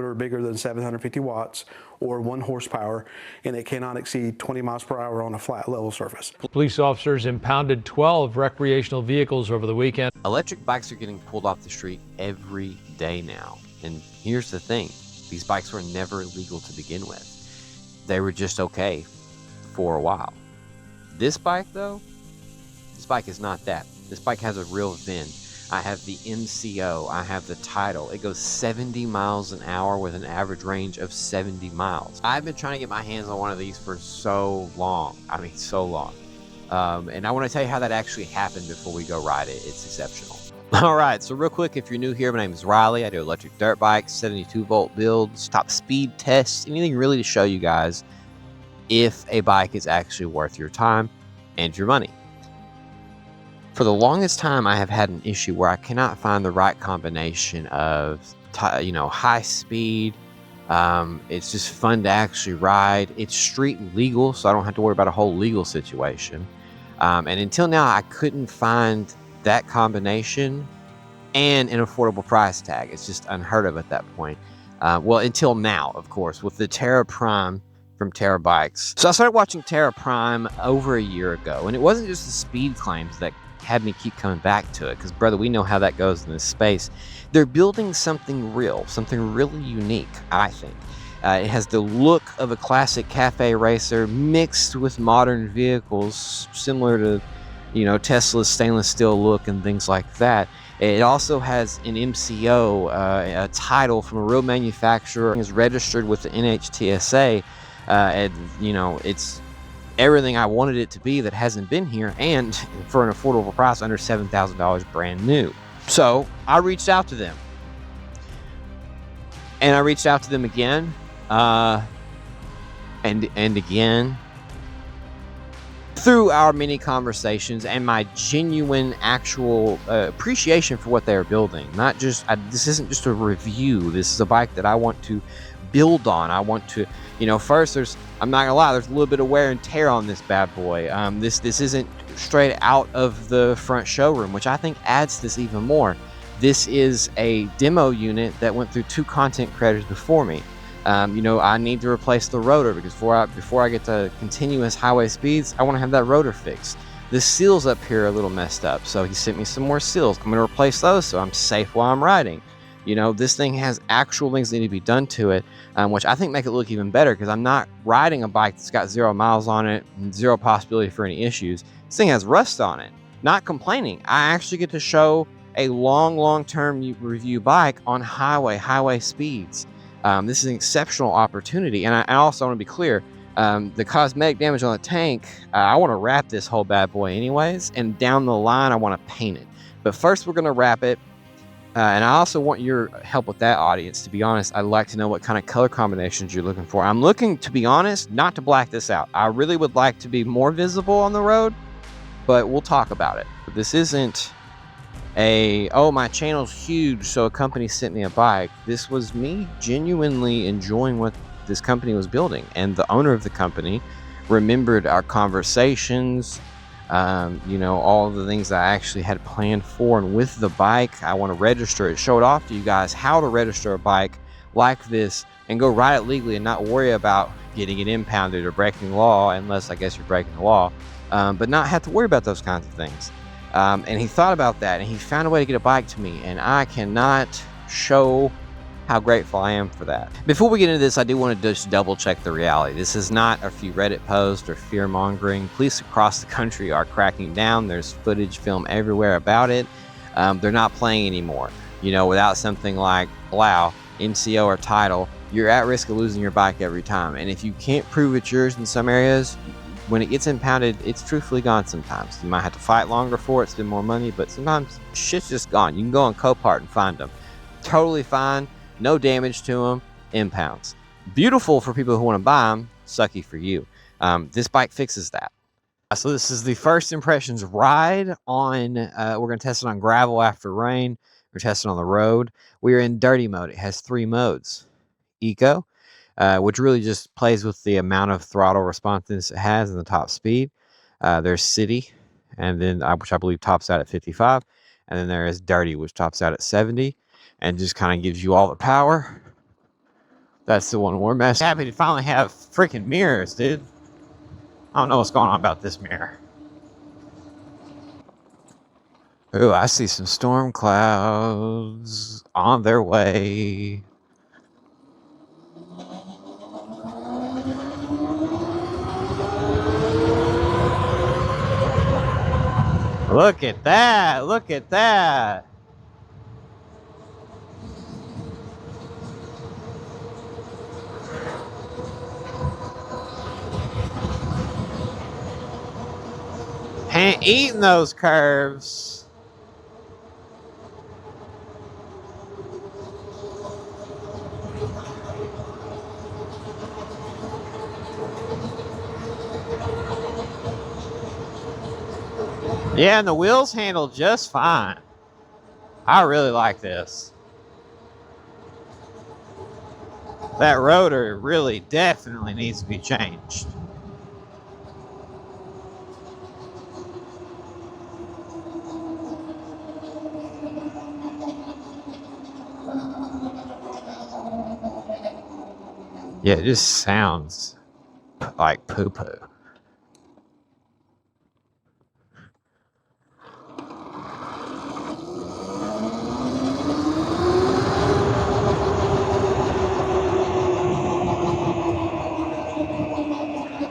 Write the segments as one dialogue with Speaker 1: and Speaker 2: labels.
Speaker 1: motor bigger than 750 watts or 1 horsepower, and it cannot exceed 20 miles per hour on a flat level surface.
Speaker 2: Police officers impounded 12 recreational vehicles over the weekend.
Speaker 3: Electric bikes are getting pulled off the street every day now. And here's the thing, these bikes were never legal to begin with. They were just okay for a while. This bike though, this bike is not that. This bike has a real VIN. I have the MCO, I have the title. It goes 70 miles an hour with an average range of 70 miles. I've been trying to get my hands on one of these for so long. I mean, so long. And I want to tell you how that actually happened before we go ride it. It's exceptional. All right, so real quick, if you're new here, my name is Riley. I do electric dirt bikes, 72 volt builds, top speed tests, anything really to show you guys if a bike is actually worth your time and your money. For the longest time, I have had an issue where I cannot find the right combination of, high speed. It's just fun to actually ride. It's street legal, so I don't have to worry about a whole legal situation. And until now, I couldn't find that combination and an affordable price tag. It's just unheard of at that point. Well, until now, of course, with the Terra Prime from Terra Bikes. So I started watching Terra Prime over a year ago, and it wasn't just the speed claims that had me keep coming back to it, because brother, we know how that goes in this space. They're building something real, something really unique, I think. It has the look of a classic cafe racer mixed with modern vehicles, similar to, Tesla's stainless steel look and things like that. It also has an MCO, a title from a real manufacturer, is registered with the NHTSA, and it's everything I wanted it to be that hasn't been here, and for an affordable price under $7,000 brand new. So I reached out to them, and I reached out to them again, and again, through our many conversations and my genuine actual appreciation for what they're building. Not just, this isn't just a review. This is a bike that I want to build on. I want to, first I'm not gonna lie, there's a little bit of wear and tear on this bad boy. This isn't straight out of the front showroom, which I think adds this even more. This is a demo unit that went through 2 content creators before me. I need to replace the rotor because before I get to continuous highway speeds, I want to have that rotor fixed. The seals up here are a little messed up, so he sent me some more seals. I'm going to replace those so I'm safe while I'm riding. This thing has actual things that need to be done to it, which I think make it look even better, because I'm not riding a bike that's got 0 miles on it and 0 possibility for any issues. This thing has rust on it. Not complaining. I actually get to show a long-term review bike on highway speeds. This is an exceptional opportunity, and I also want to be clear, the cosmetic damage on the tank, I want to wrap this whole bad boy anyways, and down the line I want to paint it. But first we're going to wrap it, and I also want your help with that, audience. To be honest, I'd like to know what kind of color combinations you're looking for. I'm looking, to be honest, not to black this out. I really would like to be more visible on the road, but we'll talk about it. This isn't my channel's huge, so a company sent me a bike. This was me genuinely enjoying what this company was building, and the owner of the company remembered our conversations, all of the things I actually had planned for. And with the bike, I want to register it, show it off to you guys how to register a bike like this and go ride it legally and not worry about getting it impounded or breaking the law, unless I guess you're breaking the law, but not have to worry about those kinds of things. And he thought about that, and he found a way to get a bike to me, and I cannot show how grateful I am for that. Before we get into this, I do want to just double check the reality. This is not a few Reddit posts or fear mongering. Police across the country are cracking down. There's footage, film everywhere about it. They're not playing anymore. Without something like BLAU, NCO, or title, you're at risk of losing your bike every time. And if you can't prove it's yours in some areas, when it gets impounded, it's truthfully gone sometimes. You might have to fight longer for it, spend more money, but sometimes shit's just gone. You can go on Copart and find them. Totally fine, no damage to them, impounds. Beautiful for people who want to buy them, sucky for you. This bike fixes that. So this is the first impressions ride on, we're going to test it on gravel after rain. We're testing on the road. We are in dirty mode. It has 3 modes. Eco, which really just plays with the amount of throttle responsiveness it has and the top speed. There's city, and then which I believe tops out at 55. And then there is dirty, which tops out at 70 and just kind of gives you all the power. That's the one we're messing. Happy to finally have freaking mirrors, dude. I don't know what's going on about this mirror. Ooh, I see some storm clouds on their way. Look at that! Look at that! Ain't eating those curves. Yeah, and the wheels handle just fine. I really like this. That rotor really definitely needs to be changed. Yeah, it just sounds like poo-poo.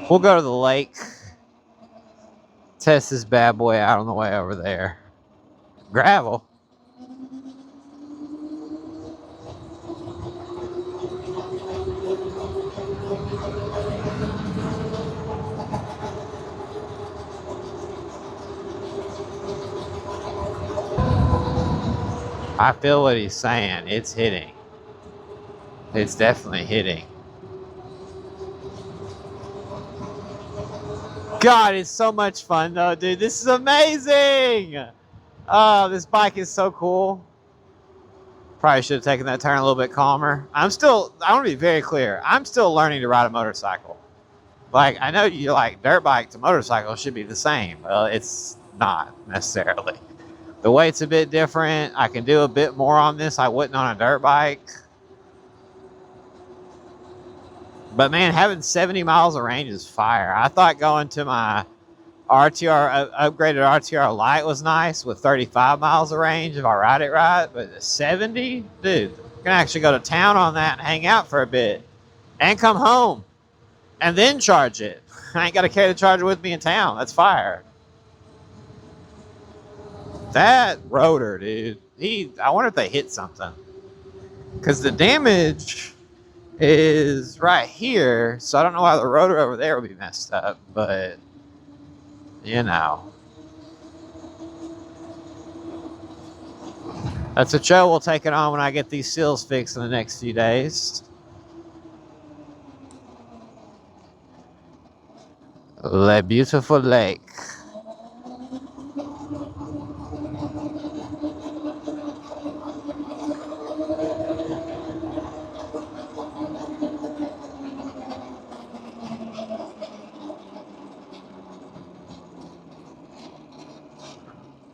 Speaker 3: We'll go to the lake, test this bad boy out on the way over there. Gravel. I feel what he's saying. It's hitting. It's definitely hitting. God, it's so much fun though, dude. This is amazing. Oh, this bike is so cool. Probably should have taken that turn a little bit calmer. I want to be very clear. I'm still learning to ride a motorcycle. Like, I know you like dirt bike to motorcycle should be the same. Well, it's not necessarily. The weight's a bit different. I can do a bit more on this I wouldn't on a dirt bike. But man, having 70 miles of range is fire. I thought going to my RTR, upgraded RTR Lite was nice with 35 miles of range if I ride it right. But 70? Dude, I can actually go to town on that and hang out for a bit. And come home. And then charge it. I ain't got to carry the charger with me in town. That's fire. That rotor, dude. I wonder if they hit something. Because the damage is right here. So I don't know why the rotor over there would be messed up. But, you know. That's a show we'll take it on when I get these seals fixed in the next few days. Le beautiful lake.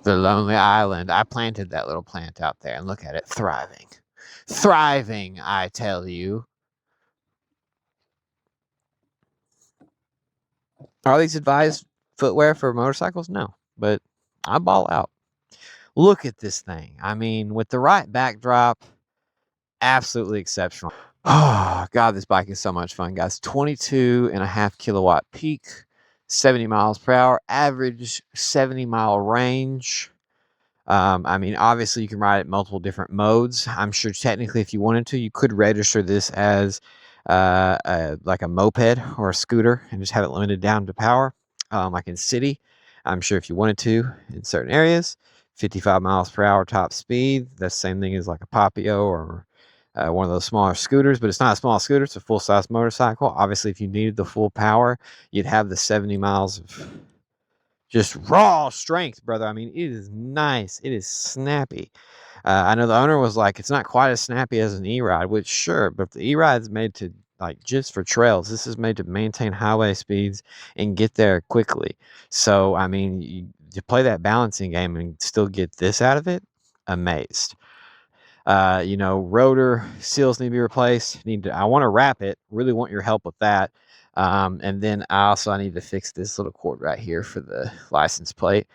Speaker 3: The lonely island. I planted that little plant out there and look at it thriving. Thriving, I tell you. Are these advised footwear for motorcycles? No, but I ball out. Look at this thing. I mean, with the right backdrop, absolutely exceptional. Oh, God, this bike is so much fun, guys. 22.5 kilowatt peak, 70 miles per hour, average 70-mile range. I mean, obviously, you can ride it multiple different modes. I'm sure technically, if you wanted to, you could register this as like a moped or a scooter and just have it limited down to power, like in city. I'm sure if you wanted to in certain areas, 55 miles per hour top speed. That's the same thing as like a Papio or one of those smaller scooters, but it's not a small scooter. It's a full-size motorcycle. Obviously, if you needed the full power, you'd have the 70 miles of just raw strength, brother. I mean, it is nice. It is snappy. I know the owner was like, it's not quite as snappy as an e-ride, which sure, but if the e-ride is made to like just for trails, this is made to maintain highway speeds and get there quickly. So, I mean, you play that balancing game and still get this out of it, amazed. You know, rotor seals need to be replaced. I want to wrap it. Really want your help with that. And then I need to fix this little cord right here for the license plate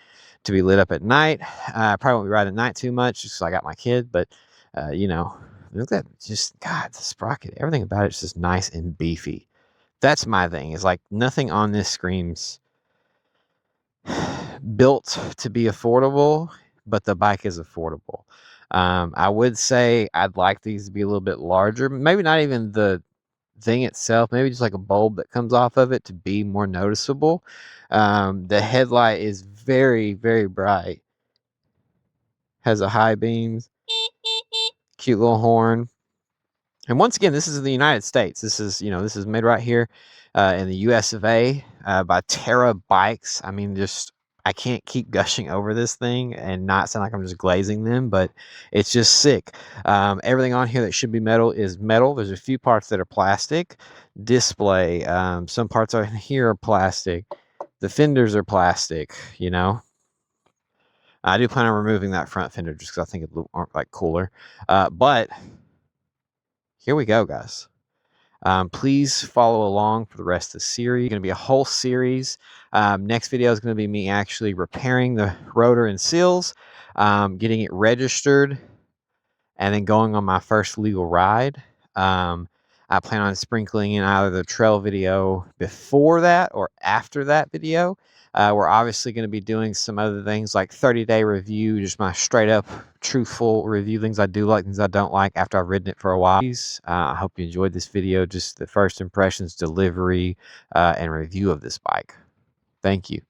Speaker 3: to be lit up at night. I probably won't be riding at night too much just because I got my kid, but you know, look at that. Just God, the sprocket, everything about it's just nice and beefy. That's my thing. Is like nothing on this screams built to be affordable, but the bike is affordable. I would say I'd like these to be a little bit larger. Maybe not even the thing itself, maybe just like a bulb that comes off of it to be more noticeable. The headlight is very, very bright. Has a high beams, cute little horn. And once again, this is in the United States. This is, you know, this is made right here in the US of A by Terra Bikes. I mean, just I can't keep gushing over this thing and not sound like I'm just glazing them, but it's just sick. Everything on here that should be metal is metal. There's a few parts that are plastic. Display. Some parts on here are plastic. The fenders are plastic, you know. I do plan on removing that front fender just because I think it look like cooler. But here we go, guys. Please follow along for the rest of the series. It's going to be a whole series. Next video is going to be me actually repairing the rotor and seals, getting it registered, and then going on my first legal ride. I plan on sprinkling in either the trail video before that or after that video. We're obviously going to be doing some other things like 30-day review, just my straight up truthful review, things I do like, things I don't like after I've ridden it for a while. I hope you enjoyed this video, just the first impressions, delivery, and review of this bike. Thank you.